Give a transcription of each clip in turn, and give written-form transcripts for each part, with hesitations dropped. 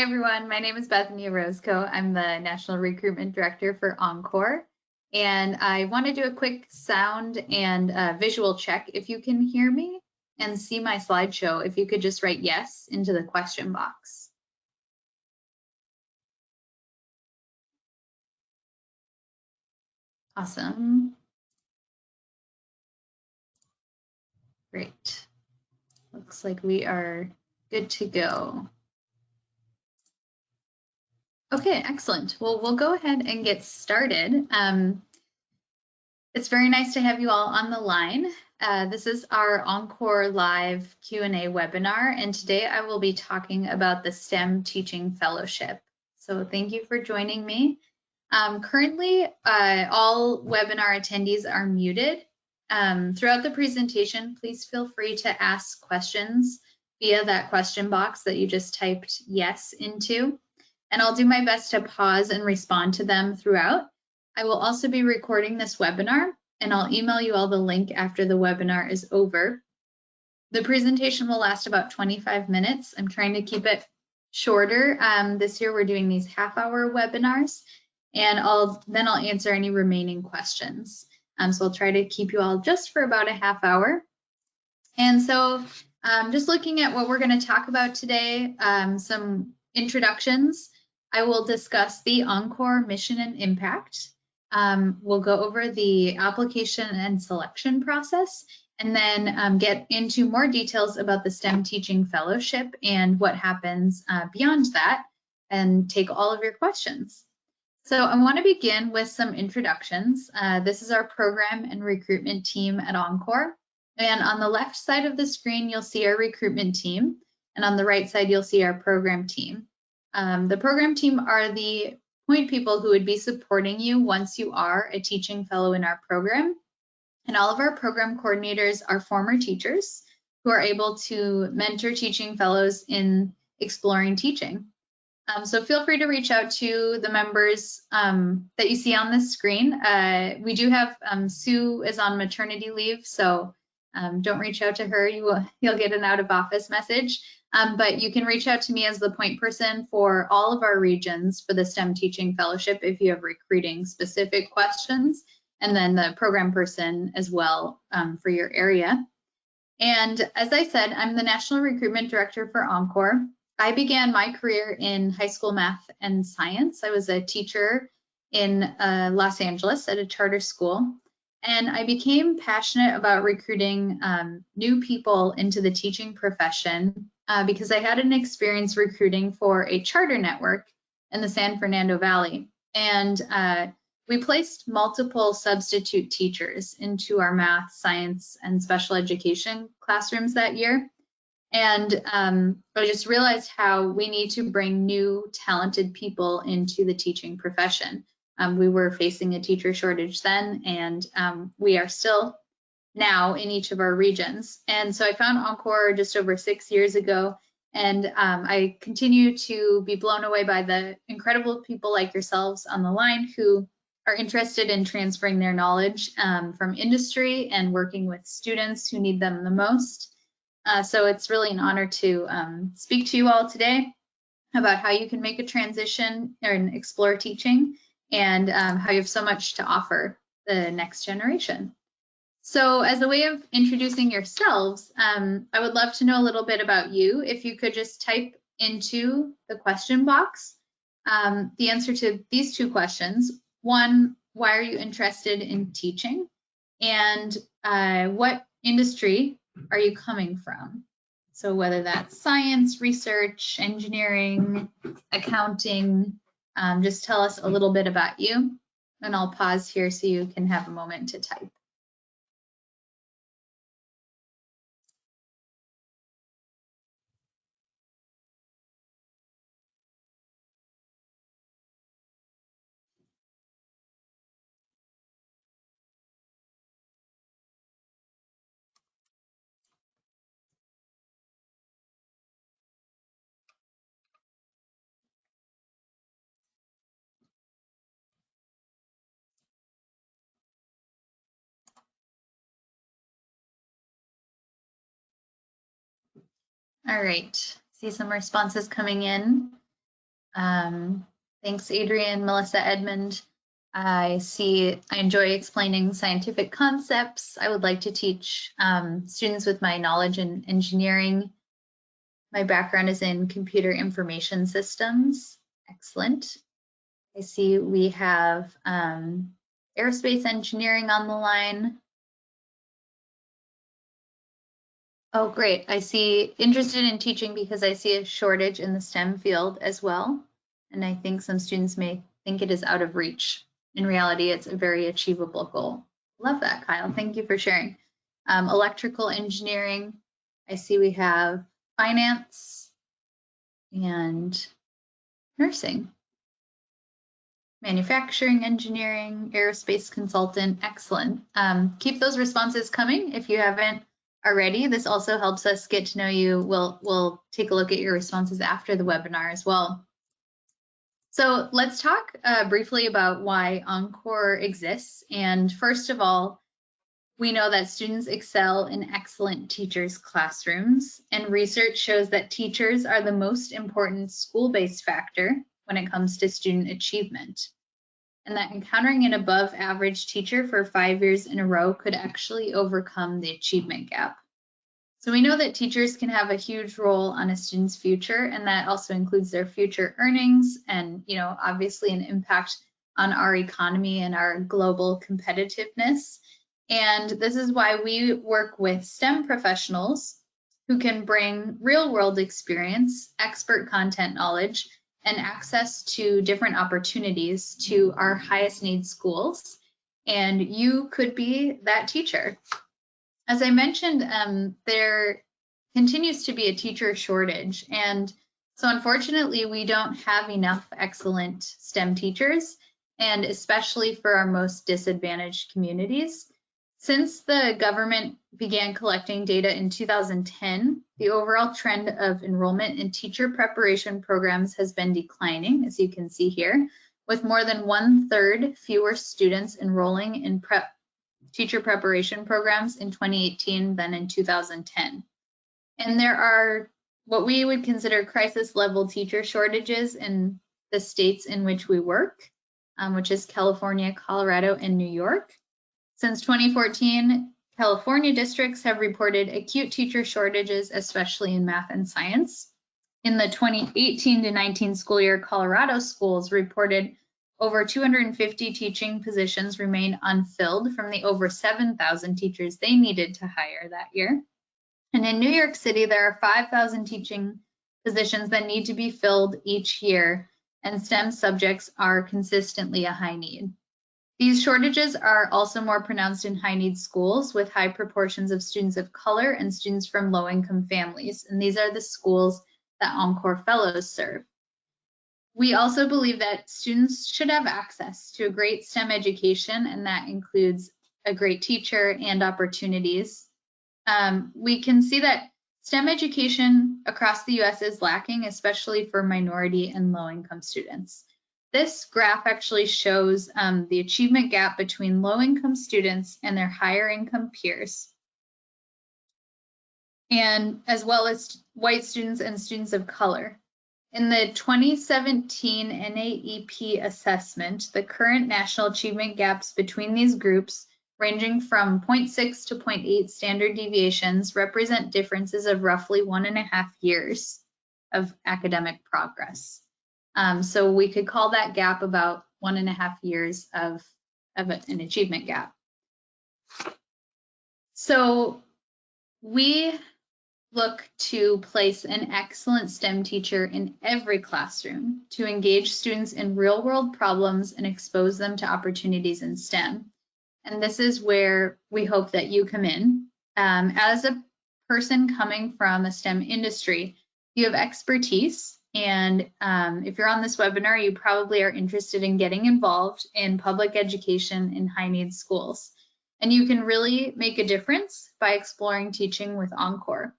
Hi everyone, my name is Bethany Orozco. I'm the National Recruitment Director for EnCorps, and I want to do a quick sound and visual check. If you can hear me and see my slideshow, if you could just write yes into the question box. Awesome. Great. Looks like we are good to go. Okay, excellent. Well, we'll go ahead and get started. It's very nice to have you all on the line. This is our EnCorps Live Q&A webinar, and today I will be talking about the STEM Teaching Fellowship. So thank you for joining me. Currently, all webinar attendees are muted. Throughout the presentation, please feel free to ask questions via that question box that you just typed yes into, and I'll do my best to pause and respond to them throughout. I will also be recording this webinar, and I'll email you all the link after the webinar is over. The presentation will last about 25 minutes. I'm trying to keep it shorter. This year we're doing these half-hour webinars, and then I'll answer any remaining questions. So I'll try to keep you all just for about a half hour. And so just looking at what we're going to talk about today, some introductions. I will discuss the EnCorps mission and impact. We'll go over the application and selection process, and then get into more details about the STEM Teaching Fellowship and what happens beyond that, and take all of your questions. So I want to begin with some introductions. This is our program and recruitment team at EnCorps. And on the left side of the screen, you'll see our recruitment team. And on the right side, you'll see our program team. The program team are the point people who would be supporting you once you are a teaching fellow in our program. And all of our program coordinators are former teachers who are able to mentor teaching fellows in exploring teaching. So feel free to reach out to the members that you see on this screen. We do have Sue is on maternity leave, so don't reach out to her. You'll get an out of office message. But you can reach out to me as the point person for all of our regions for the STEM Teaching Fellowship if you have recruiting specific questions, and then the program person as well for your area. And as I said, I'm the National Recruitment Director for EnCorps. I began my career in high school math and science. I was a teacher in Los Angeles at a charter school, and I became passionate about recruiting new people into the teaching profession because I had an experience recruiting for a charter network in the San Fernando Valley. And we placed multiple substitute teachers into our math, science, and special education classrooms that year. And I just realized how we need to bring new talented people into the teaching profession. We were facing a teacher shortage then, and we are still now in each of our regions. And so I found EnCorps just over 6 years ago, and I continue to be blown away by the incredible people like yourselves on the line who are interested in transferring their knowledge from industry and working with students who need them the most. So it's really an honor to speak to you all today about how you can make a transition and explore teaching, and how you have so much to offer the next generation. So as a way of introducing yourselves, I would love to know a little bit about you. If you could just type into the question box the answer to these two questions. One, why are you interested in teaching? And what industry are you coming from? So whether that's science, research, engineering, accounting, just tell us a little bit about you, and I'll pause here so you can have a moment to type. All right, see some responses coming in. Thanks, Adrian, Melissa, Edmund. I enjoy explaining scientific concepts. I would like to teach students with my knowledge in engineering. My background is in computer information systems. Excellent. I see we have aerospace engineering on the line. Oh, great. I see interested in teaching because I see a shortage in the STEM field as well. And I think some students may think it is out of reach. In reality, it's a very achievable goal. Love that, Kyle. Thank you for sharing. Electrical engineering. I see we have finance and nursing. Manufacturing engineering, aerospace consultant. Excellent. Keep those responses coming if you haven't already. This also helps us get to know you. We'll take a look at your responses after the webinar as well. So let's talk briefly about why EnCorps exists. And first of all, we know that students excel in excellent teachers' classrooms, and research shows that teachers are the most important school-based factor when it comes to student achievement, and that encountering an above average teacher for 5 years in a row could actually overcome the achievement gap. So we know that teachers can have a huge role on a student's future, and that also includes their future earnings and, obviously an impact on our economy and our global competitiveness. And this is why we work with STEM professionals who can bring real-world experience, expert content knowledge, and access to different opportunities to our highest need schools. And you could be that teacher. As I mentioned, there continues to be a teacher shortage. And so unfortunately, we don't have enough excellent STEM teachers, and especially for our most disadvantaged communities. Since the government began collecting data in 2010, the overall trend of enrollment in teacher preparation programs has been declining, as you can see here, with more than 1/3 fewer students enrolling in teacher preparation programs in 2018 than in 2010. And there are what we would consider crisis level teacher shortages in the states in which we work, which is California, Colorado, and New York. Since 2014, California districts have reported acute teacher shortages, especially in math and science. In the 2018 to 19 school year, Colorado schools reported over 250 teaching positions remain unfilled from the over 7,000 teachers they needed to hire that year. And in New York City, there are 5,000 teaching positions that need to be filled each year, and STEM subjects are consistently a high need. These shortages are also more pronounced in high need schools with high proportions of students of color and students from low-income families, and these are the schools that EnCorps Fellows serve. We also believe that students should have access to a great STEM education, and that includes a great teacher and opportunities. We can see that STEM education across the US is lacking, especially for minority and low-income students. This graph actually shows the achievement gap between low-income students and their higher-income peers, and as well as white students and students of color. In the 2017 NAEP assessment, the current national achievement gaps between these groups, ranging from 0.6 to 0.8 standard deviations, represent differences of roughly 1.5 years of academic progress. So we could call that gap about 1.5 years of an achievement gap. So we look to place an excellent STEM teacher in every classroom to engage students in real-world problems and expose them to opportunities in STEM. And this is where we hope that you come in. As a person coming from a STEM industry, you have expertise. And if you're on this webinar, you probably are interested in getting involved in public education in high need schools. And you can really make a difference by exploring teaching with EnCorps.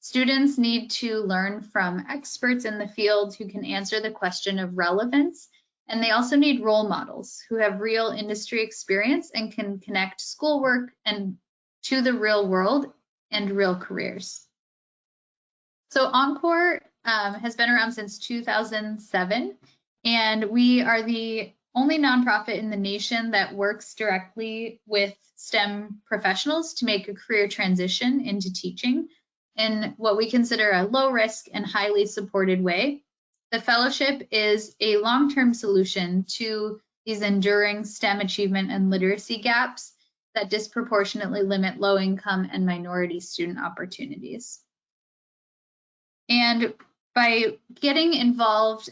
Students need to learn from experts in the field who can answer the question of relevance, and they also need role models who have real industry experience and can connect schoolwork and to the real world and real careers. So EnCorps has been around since 2007, and we are the only nonprofit in the nation that works directly with STEM professionals to make a career transition into teaching in what we consider a low risk and highly supported way. The fellowship is a long-term solution to these enduring STEM achievement and literacy gaps that disproportionately limit low-income and minority student opportunities. And by getting involved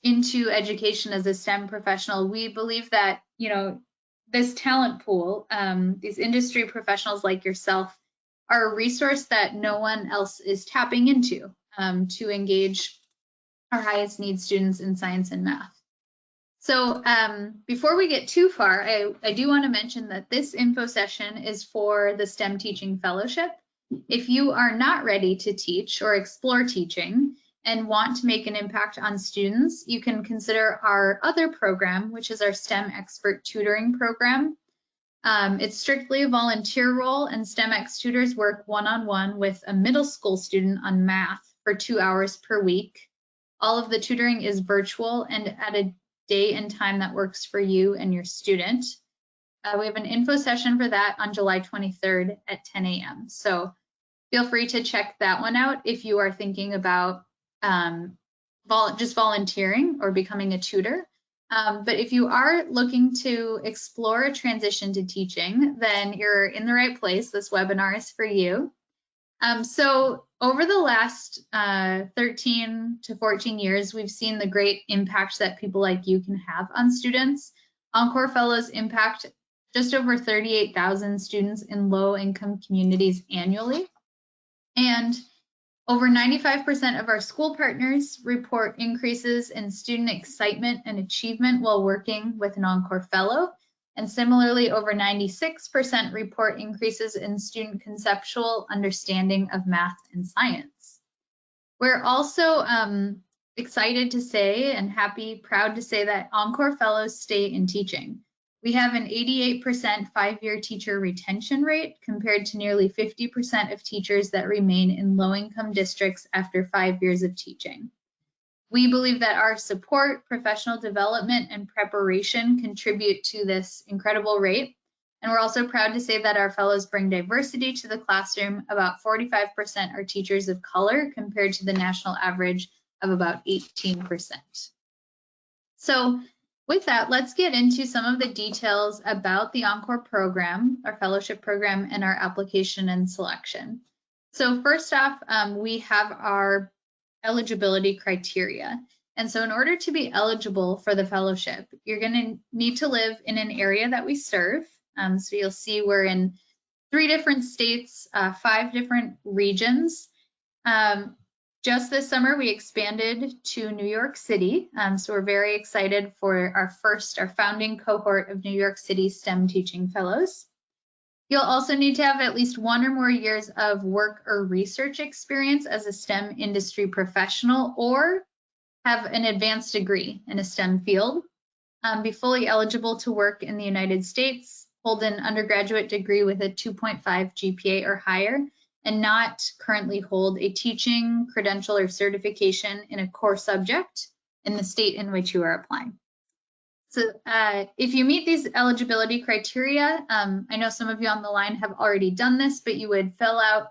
into education as a STEM professional, we believe that, this talent pool, these industry professionals like yourself, are a resource that no one else is tapping into to engage our highest need students in science and math. So before we get too far, I do want to mention that this info session is for the STEM Teaching Fellowship. If you are not ready to teach or explore teaching and want to make an impact on students, you can consider our other program, which is our STEM Expert Tutoring program. It's strictly a volunteer role, and STEMX tutors work one-on-one with a middle school student on math for 2 hours per week. All of the tutoring is virtual and at a day and time that works for you and your student. We have an info session for that on July 23rd at 10 a.m. So feel free to check that one out if you are thinking about just volunteering or becoming a tutor. But if you are looking to explore a transition to teaching, then you're in the right place. This webinar is for you. So over the last 13 to 14 years, we've seen the great impact that people like you can have on students. EnCorps Fellows impact just over 38,000 students in low-income communities annually. And over 95% of our school partners report increases in student excitement and achievement while working with an EnCorps Fellow. And similarly, over 96% report increases in student conceptual understanding of math and science. We're also excited to say and proud to say that EnCorps Fellows stay in teaching. We have an 88% 5-year teacher retention rate compared to nearly 50% of teachers that remain in low-income districts after 5 years of teaching. We believe that our support, professional development, and preparation contribute to this incredible rate. And we're also proud to say that our fellows bring diversity to the classroom. About 45% are teachers of color compared to the national average of about 18%. So with that, let's get into some of the details about the EnCorps program, our fellowship program, and our application and selection. So first off, we have our eligibility criteria. And so in order to be eligible for the fellowship, you're going to need to live in an area that we serve. So you'll see we're in 3 different states, 5 different regions. Just this summer, we expanded to New York City. So we're very excited for our founding cohort of New York City STEM Teaching Fellows. You'll also need to have at least 1 or more years of work or research experience as a STEM industry professional or have an advanced degree in a STEM field. Be fully eligible to work in the United States, hold an undergraduate degree with a 2.5 GPA or higher, and not currently hold a teaching credential or certification in a core subject in the state in which you are applying. So if you meet these eligibility criteria, I know some of you on the line have already done this, but you would fill out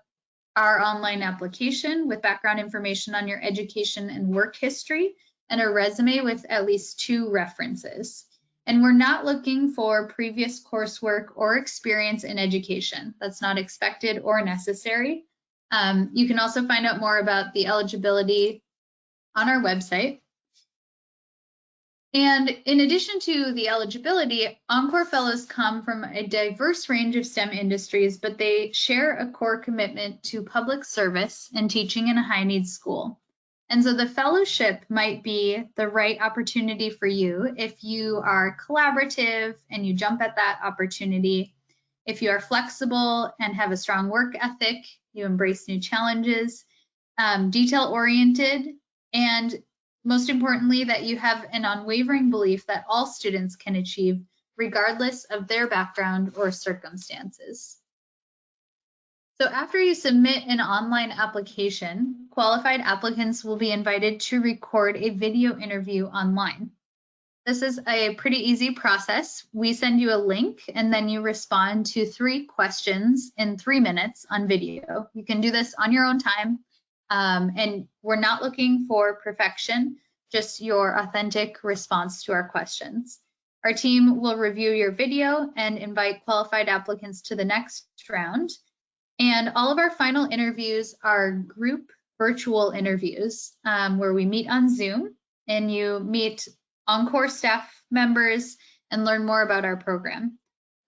our online application with background information on your education and work history and a resume with at least 2 references. And we're not looking for previous coursework or experience in education. That's not expected or necessary. You can also find out more about the eligibility on our website. And in addition to the eligibility, EnCorps Fellows come from a diverse range of STEM industries, but they share a core commitment to public service and teaching in a high-needs school. And so the fellowship might be the right opportunity for you if you are collaborative and you jump at that opportunity, if you are flexible and have a strong work ethic, you embrace new challenges, detail-oriented, and most importantly, that you have an unwavering belief that all students can achieve regardless of their background or circumstances. So after you submit an online application, qualified applicants will be invited to record a video interview online. This is a pretty easy process. We send you a link and then you respond to 3 questions in 3 minutes on video. You can do this on your own time, and we're not looking for perfection, just your authentic response to our questions. Our team will review your video and invite qualified applicants to the next round. And all of our final interviews are group virtual interviews where we meet on Zoom and you meet EnCorps staff members and learn more about our program.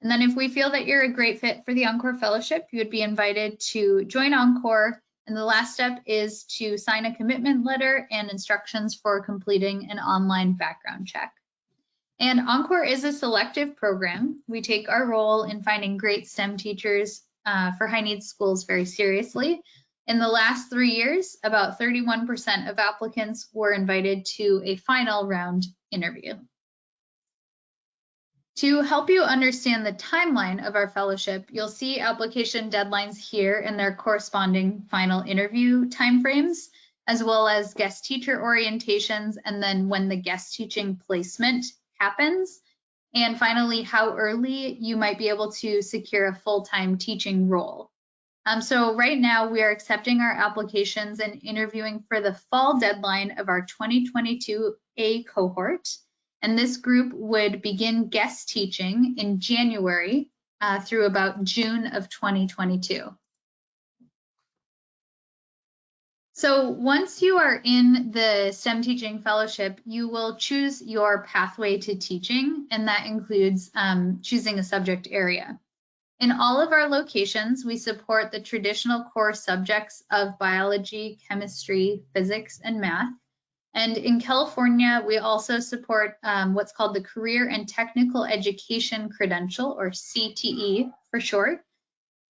And then if we feel that you're a great fit for the EnCorps Fellowship, you would be invited to join EnCorps. And the last step is to sign a commitment letter and instructions for completing an online background check. And EnCorps is a selective program. We take our role in finding great STEM teachers for high needs schools very seriously. In the last 3 years, about 31% of applicants were invited to a final round interview. To help you understand the timeline of our fellowship, you'll see application deadlines here and their corresponding final interview timeframes, as well as guest teacher orientations, and then when the guest teaching placement happens. And finally, how early you might be able to secure a full-time teaching role. So right now we are accepting our applications and interviewing for the fall deadline of our 2022 A cohort. And this group would begin guest teaching in January through about June of 2022. So once you are in the STEM Teaching Fellowship, you will choose your pathway to teaching, and that includes choosing a subject area. In all of our locations, we support the traditional core subjects of biology, chemistry, physics, and math. And in California, we also support what's called the Career and Technical Education Credential, or CTE for short,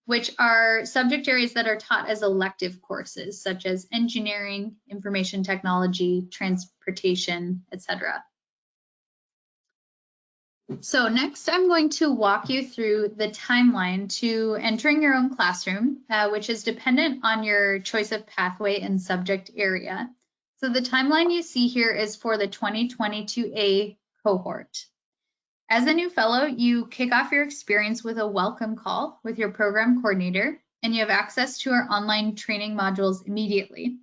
which are subject areas that are taught as elective courses, such as engineering, information technology, transportation, etc. So next, I'm going to walk you through the timeline to entering your own classroom, which is dependent on your choice of pathway and subject area. So the timeline you see here is for the 2022A cohort. As a new fellow, you kick off your experience with a welcome call with your program coordinator, and you have access to our online training modules immediately.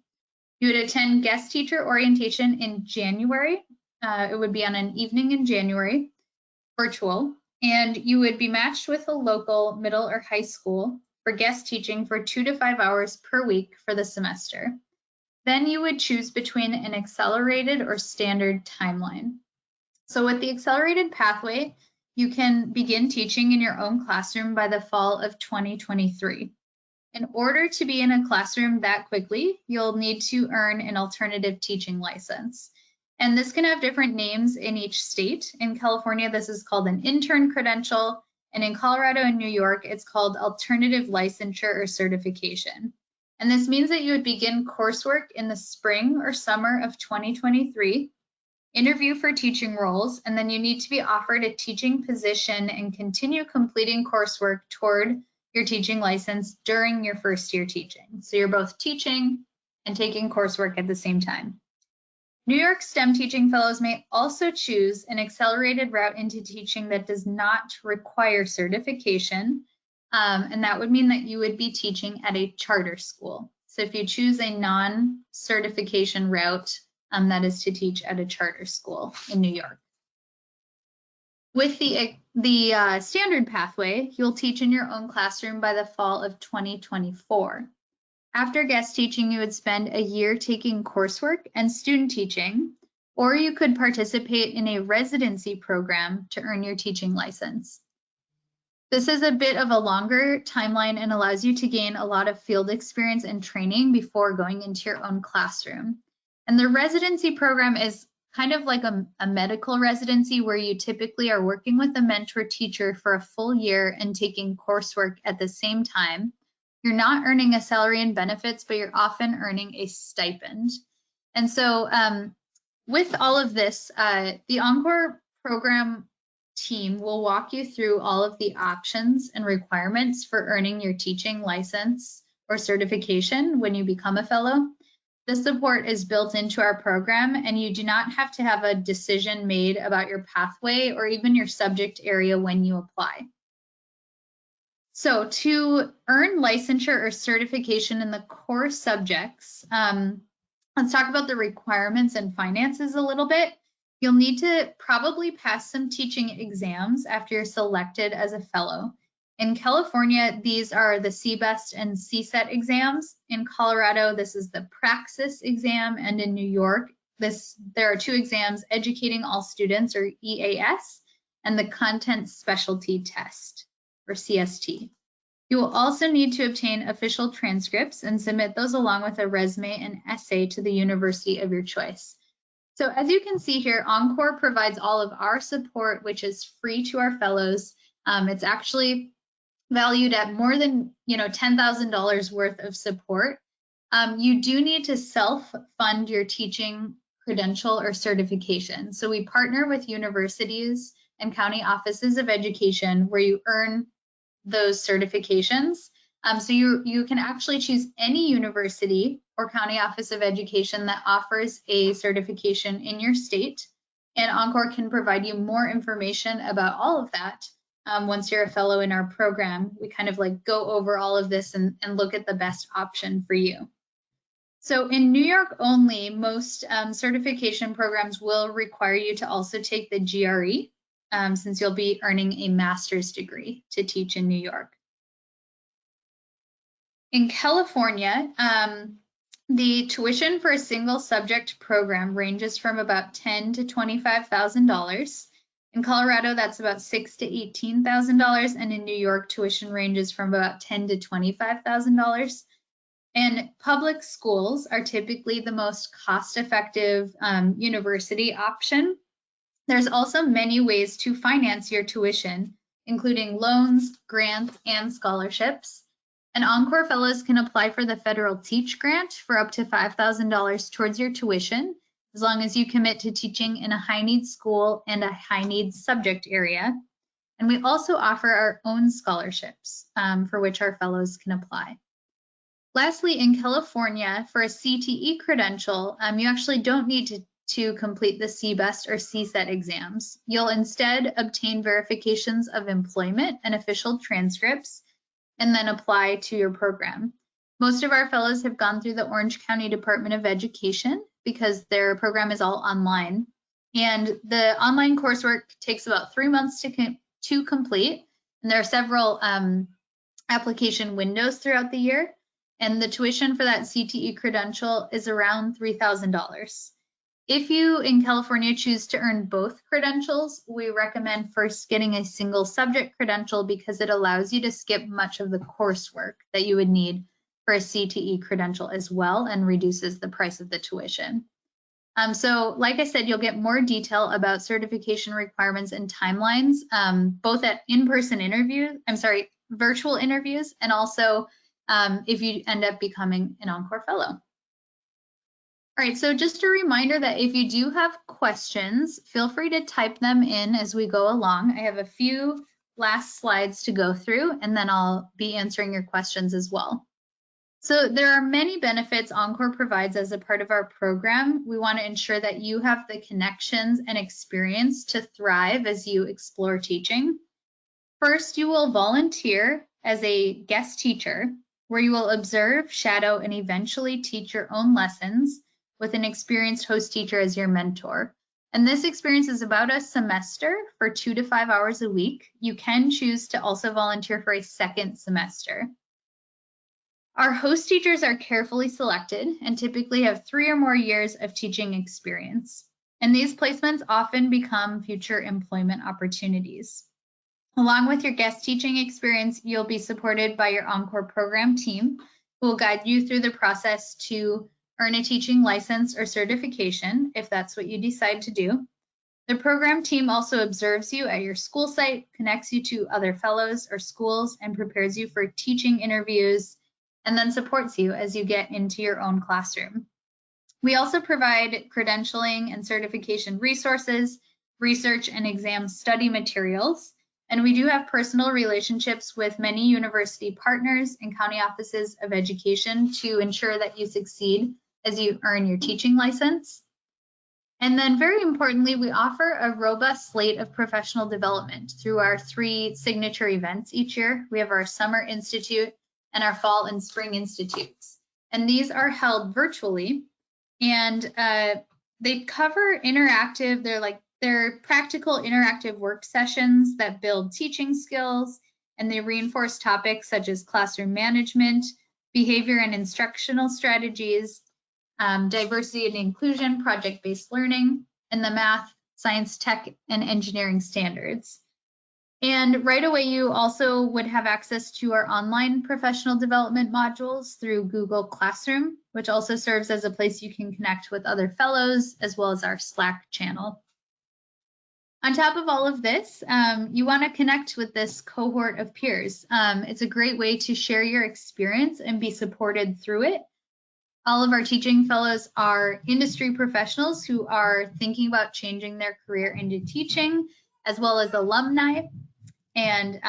You would attend guest teacher orientation in January. It would be on an evening in January, virtual, and you would be matched with a local middle or high school for guest teaching for 2 to 5 hours per week for the semester. Then you would choose between an accelerated or standard timeline. So with the accelerated pathway, you can begin teaching in your own classroom by the fall of 2023. In order to be in a classroom that quickly, you'll need to earn an alternative teaching license. And this can have different names in each state. In California, this is called an intern credential. And in Colorado and New York, it's called alternative licensure or certification. And this means that you would begin coursework in the spring or summer of 2023, interview for teaching roles, and then you need to be offered a teaching position and continue completing coursework toward your teaching license during your first year teaching. So you're both teaching and taking coursework at the same time. New York STEM Teaching Fellows may also choose an accelerated route into teaching that does not require certification, and that would mean that you would be teaching at a charter school. So if you choose a non-certification route, that is to teach at a charter school in New York. With the standard pathway, you'll teach in your own classroom by the fall of 2024. After guest teaching, you would spend a year taking coursework and student teaching, or you could participate in a residency program to earn your teaching license. This is a bit of a longer timeline and allows you to gain a lot of field experience and training before going into your own classroom. And the residency program is kind of like a medical residency where you typically are working with a mentor teacher for a full year and taking coursework at the same time. You're not earning a salary and benefits, but you're often earning a stipend. And so with all of this, the EnCorps program team will walk you through all of the options and requirements for earning your teaching license or certification when you become a fellow. This support is built into our program, and you do not have to have a decision made about your pathway or even your subject area when you apply. So to earn licensure or certification in the core subjects, let's talk about the requirements and finances a little bit. You'll need to probably pass some teaching exams after you're selected as a fellow. In California, these are the CBEST and CSET exams. In Colorado, this is the Praxis exam. And in New York, there are 2 exams, Educating All Students, or EAS, and the Content Specialty Test, or CST. You will also need to obtain official transcripts and submit those along with a resume and essay to the university of your choice. So as you can see here, EnCorps provides all of our support, which is free to our fellows. It's actually valued at more than $10,000 worth of support. You do need to self-fund your teaching credential or certification. So we partner with universities and county offices of education where you earn those certifications. So you can actually choose any university or county office of education that offers a certification in your state, and EnCorps can provide you more information about all of that. Once you're a fellow in our program, we kind of like go over all of this and look at the best option for you. So in New York only, most certification programs will require you to also take the GRE, since you'll be earning a master's degree to teach in New York. In California, the tuition for a single subject program ranges from about $10,000 to $25,000. In Colorado, that's about $6,000 to $18,000, and in New York, tuition ranges from about $10,000 to $25,000. And public schools are typically the most cost-effective university option. There's also many ways to finance your tuition, including loans, grants, and scholarships. And EnCorps fellows can apply for the federal Teach Grant for up to $5,000 towards your tuition, as long as you commit to teaching in a high-needs school and a high-needs subject area. And we also offer our own scholarships for which our fellows can apply. Lastly, in California, for a CTE credential, you actually don't need to complete the CBEST or CSET exams. You'll instead obtain verifications of employment and official transcripts, and then apply to your program. Most of our fellows have gone through the Orange County Department of Education because their program is all online. And the online coursework takes about 3 months to complete. And there are several application windows throughout the year. And the tuition for that CTE credential is around $3,000. If you in California choose to earn both credentials, we recommend first getting a single subject credential because it allows you to skip much of the coursework that you would need for a CTE credential as well, and reduces the price of the tuition. So like I said, you'll get more detail about certification requirements and timelines, both at virtual interviews, and also if you end up becoming an EnCorps fellow. All right, so just a reminder that if you do have questions, feel free to type them in as we go along. I have a few last slides to go through, and then I'll be answering your questions as well. So there are many benefits EnCorps provides as a part of our program. We want to ensure that you have the connections and experience to thrive as you explore teaching. First, you will volunteer as a guest teacher, where you will observe, shadow, and eventually teach your own lessons with an experienced host teacher as your mentor. And this experience is about a semester for 2 to 5 hours a week. You can choose to also volunteer for a second semester. Our host teachers are carefully selected and typically have 3 or more years of teaching experience. And these placements often become future employment opportunities. Along with your guest teaching experience, you'll be supported by your EnCorps program team, who will guide you through the process to earn a teaching license or certification, if that's what you decide to do. The program team also observes you at your school site, connects you to other fellows or schools, and prepares you for teaching interviews, and then supports you as you get into your own classroom. We also provide credentialing and certification resources, research and exam study materials. And we do have personal relationships with many university partners and county offices of education to ensure that you succeed as you earn your teaching license. And then very importantly, we offer a robust slate of professional development through our 3 signature events each year. We have our Summer Institute and our Fall and Spring Institutes. And these are held virtually, and they cover interactive, they're practical interactive work sessions that build teaching skills, and they reinforce topics such as classroom management, behavior and instructional strategies, diversity and inclusion, project-based learning, and the math, science, tech, and engineering standards. And right away, you also would have access to our online professional development modules through Google Classroom, which also serves as a place you can connect with other fellows, as well as our Slack channel. On top of all of this, you want to connect with this cohort of peers. It's a great way to share your experience and be supported through it. All of our teaching fellows are industry professionals who are thinking about changing their career into teaching, as well as alumni and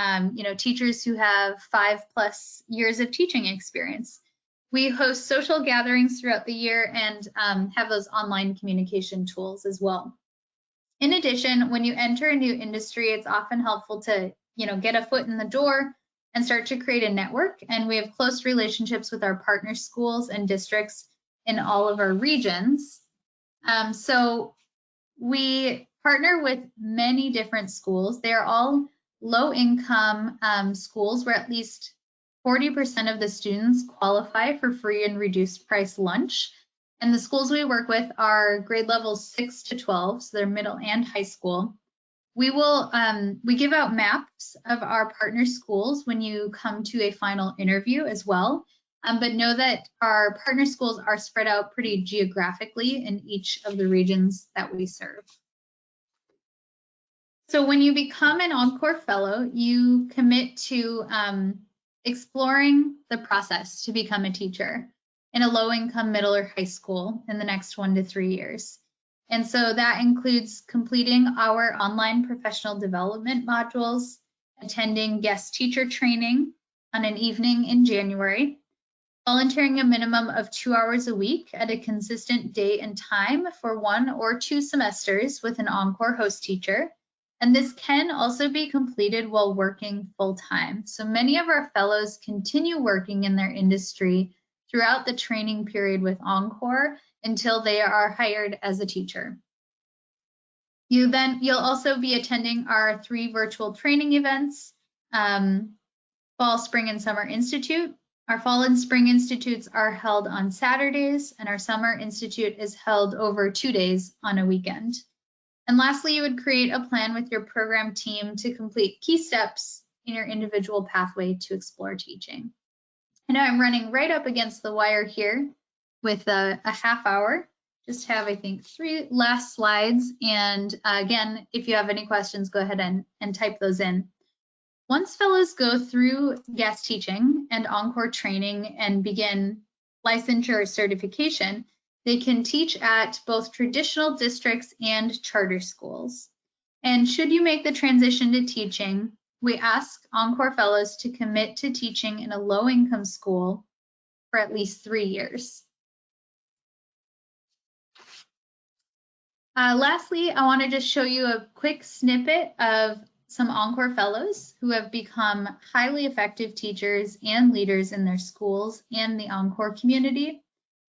teachers who have 5+ years of teaching experience. We host social gatherings throughout the year and have those online communication tools as well. In addition, when you enter a new industry, it's often helpful to get a foot in the door and start to create a network. And we have close relationships with our partner schools and districts in all of our regions. So we partner with many different schools. They are all low-income schools where at least 40% of the students qualify for free and reduced price lunch. And the schools we work with are grade levels 6 to 12, so they're middle and high school. We give out maps of our partner schools when you come to a final interview as well. But know that our partner schools are spread out pretty geographically in each of the regions that we serve. So when you become an EnCorps Fellow, you commit to exploring the process to become a teacher in a low-income middle or high school in the next 1 to 3 years. And so that includes completing our online professional development modules, attending guest teacher training on an evening in January, volunteering a minimum of 2 hours a week at a consistent date and time for 1 or 2 semesters with an EnCorps host teacher. And this can also be completed while working full-time. So many of our fellows continue working in their industry throughout the training period with EnCorps until they are hired as a teacher. You'll also be attending our 3 virtual training events, Fall, Spring, and Summer Institute. Our Fall and Spring Institutes are held on Saturdays, and our Summer Institute is held over 2 days on a weekend. And lastly, you would create a plan with your program team to complete key steps in your individual pathway to explore teaching. I know I'm running right up against the wire here with a half hour. Just have, I think, 3 last slides. And again, if you have any questions, go ahead and type those in. Once fellows go through guest teaching and EnCorps training and begin licensure certification, they can teach at both traditional districts and charter schools. And should you make the transition to teaching, we ask EnCorps fellows to commit to teaching in a low-income school for at least 3 years. Lastly, I want to just show you a quick snippet of some EnCorps fellows who have become highly effective teachers and leaders in their schools and the EnCorps community.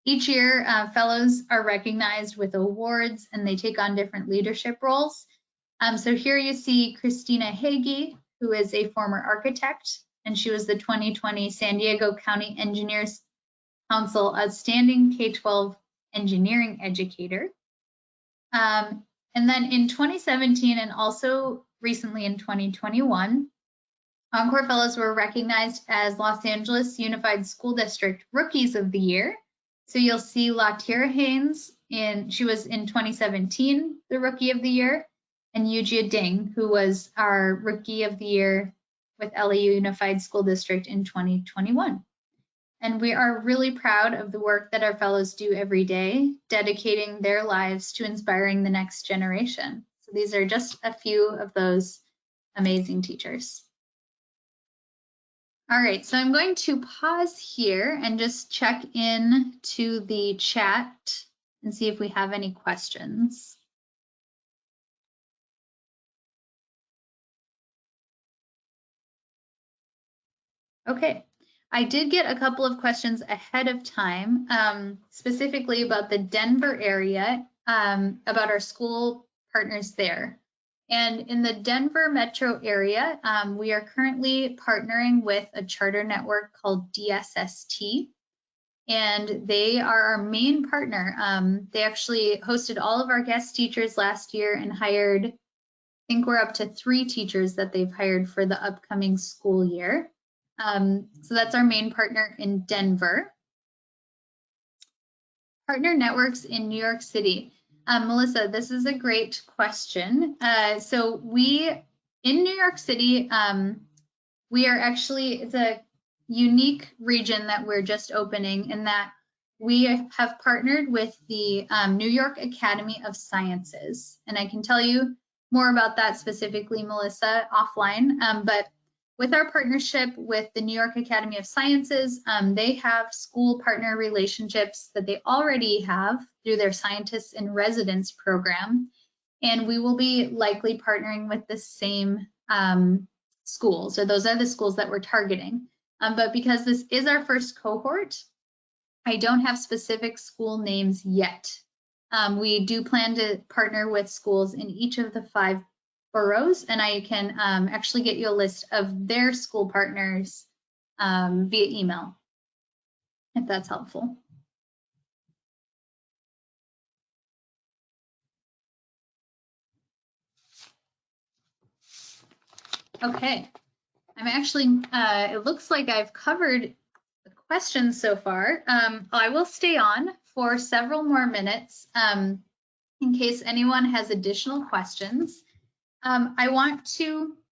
Each year, fellows are recognized with awards and they take on different leadership roles. So here you see Christina Hagee, who is a former architect, and she was the 2020 San Diego County Engineers Council Outstanding K-12 Engineering Educator. And then in 2017 and also recently in 2021, EnCorps Fellows were recognized as Los Angeles Unified School District Rookies of the Year. So you'll see Latira Haynes, she was in 2017, the Rookie of the Year, and Yujia Ding, who was our Rookie of the Year with LA Unified School District in 2021. And we are really proud of the work that our fellows do every day, dedicating their lives to inspiring the next generation. So So these are just a few of those amazing teachers. All right, so I'm going to pause here and just check in to the chat and see if we have any questions. Okay, I did get a couple of questions ahead of time, specifically about the Denver area, about our school partners there. And in the Denver metro area, we are currently partnering with a charter network called DSST, and they are our main partner. They actually hosted all of our guest teachers last year and hired, I think we're up to 3 teachers that they've hired for the upcoming school year. So that's our main partner in Denver. Partner networks in New York City. Melissa, this is a great question. So in New York City, we are actually, it's a unique region that we're just opening in that we have partnered with the New York Academy of Sciences. And I can tell you more about that specifically, Melissa, offline. But with our partnership with the New York Academy of Sciences, they have school partner relationships that they already have through their Scientists in Residence program. And we will be likely partnering with the same schools. So those are the schools that we're targeting. But because this is our first cohort, I don't have specific school names yet. We do plan to partner with schools in each of the 5 boroughs, and I can actually get you a list of their school partners via email, if that's helpful. Okay, I'm actually, it looks like I've covered the questions so far. I will stay on for several more minutes in case anyone has additional questions. I want to